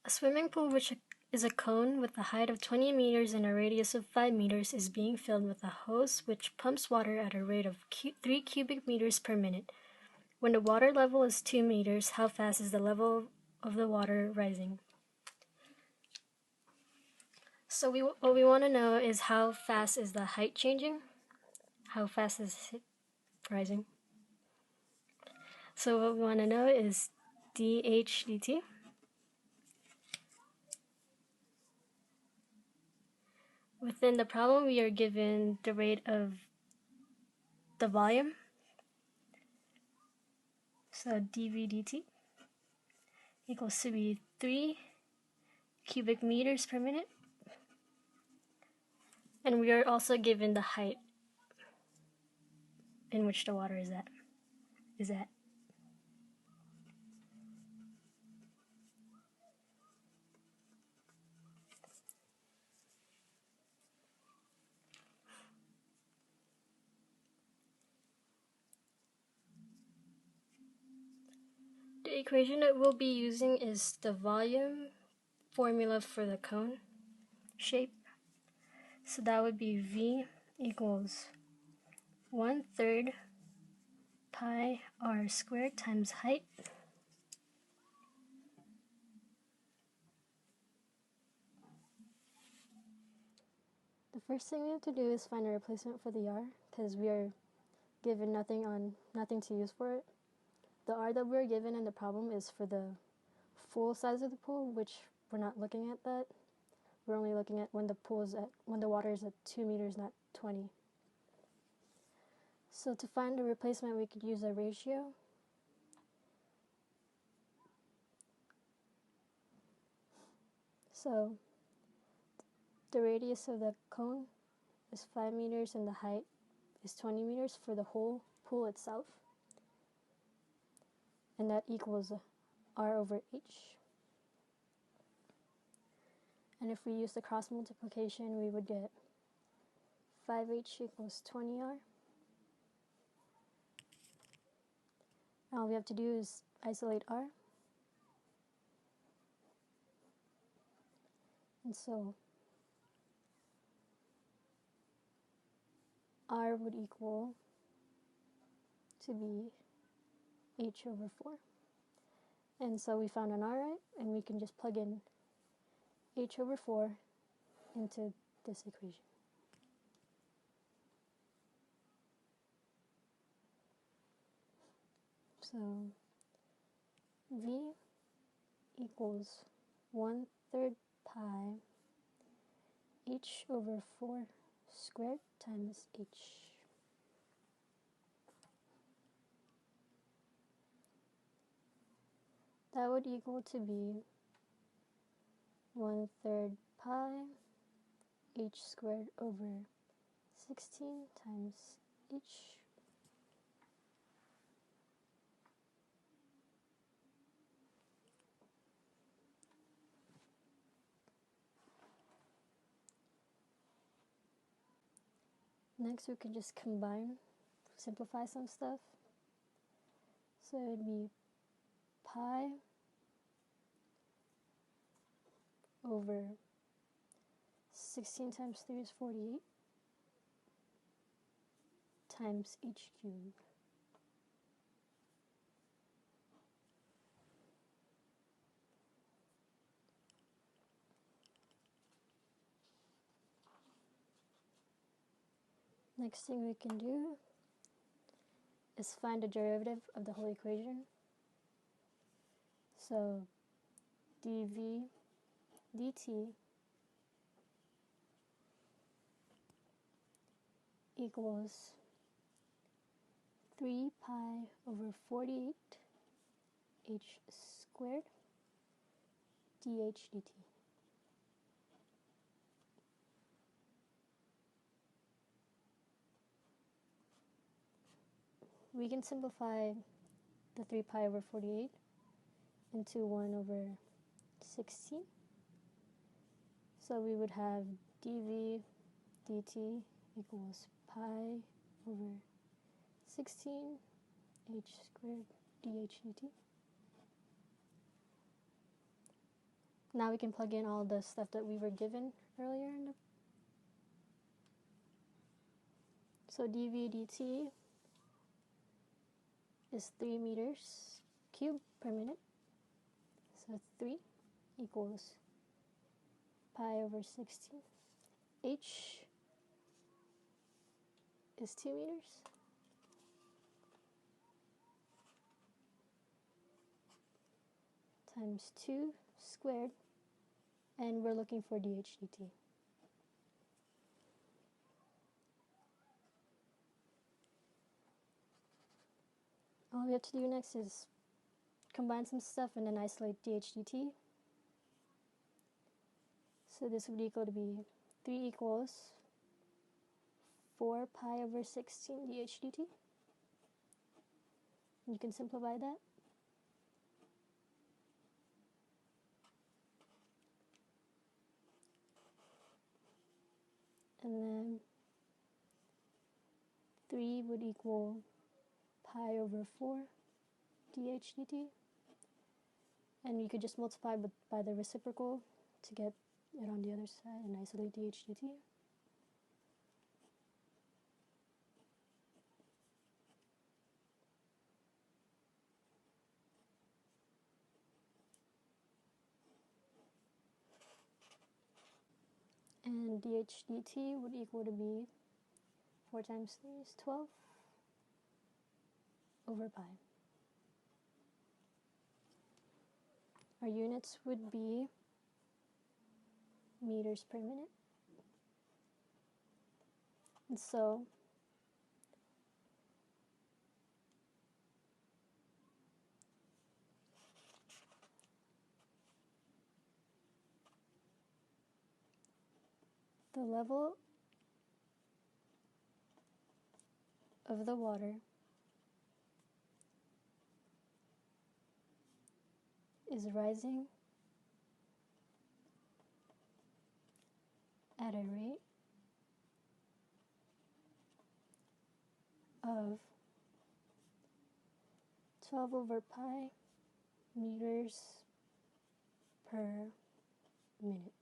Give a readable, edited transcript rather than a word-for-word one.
A swimming pool which is a cone with a height of 20 meters and a radius of 5 meters is being filled with a hose which pumps water at a rate of 3 cubic meters per minute. When the water level is 2 meters, how fast is the level of the water rising? So what we want to know is how fast is the height changing? How fast is it rising? So what we want to know is dH dt. Within the problem, we are given the rate of the volume. So dV dt equals to be 3 cubic meters per minute. And we are also given the height in which the water is at. The equation that we'll be using is the volume formula for the cone shape. So that would be V equals 1/3 pi r squared times height. The first thing we have to do is find a replacement for the r, because we are given nothing to use for it. The r that we're given in the problem is for the full size of the pool, which we're not looking at that. We're only looking at when the water is at 2 meters, not 20. So to find a replacement, we could use a ratio. So the radius of the cone is 5 meters and the height is 20 meters for the whole pool itself. And that equals r over h. And if we use the cross multiplication, we would get 5h equals 20r. All we have to do is isolate r. And so r would equal to be h over 4. And so we found an r, right? And we can just plug in h over 4 into this equation. So V equals 1/3 pi h over 4 squared times h. That would equal to be 1/3 pi h squared over 16 times h. Next we can just simplify some stuff. So it would be pi over 16 times 3 is 48 times h cubed. Next thing we can do is find the derivative of the whole equation. So dV dt equals 3 pi over 48 h squared dH dt. We can simplify the 3 pi over 48 into 1 over 16. So we would have dV dt equals pi over 16 h squared dH dt. Now we can plug in all the stuff that we were given earlier. So dv dt is 3 meters cubed per minute. So 3 equals pi over 16. H is 2 meters. Times 2 squared. And we're looking for dh dt. All we have to do next is combine some stuff and then isolate dh dt. So this would equal to be 3 equals 4 pi over 16 dh dt. You can simplify that. And then 3 would equal pi over 4 dh dt. And you could just multiply by the reciprocal to get it on the other side and isolate dh dt. And dh dt would equal to be 4 times 3 is 12 over pi. Our units would be meters per minute. And so the level of the water is rising at a rate of 12 over pi meters per minute.